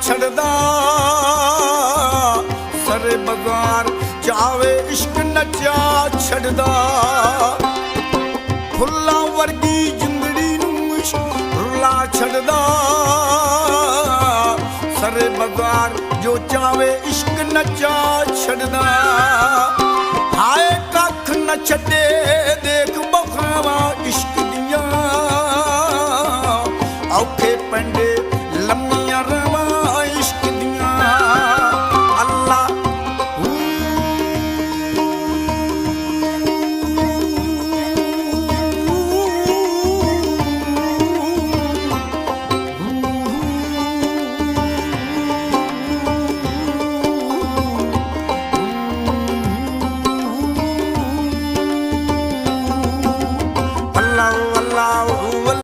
छड़दा सरे बगार चावे इश्क नचा छड़दा फुल्ला वर्गी जिंदड़ी नूं रुला छड़दा सरे बगार जो चावे इश्क नचा छड़दा हाय कख न छड़े देख बखावा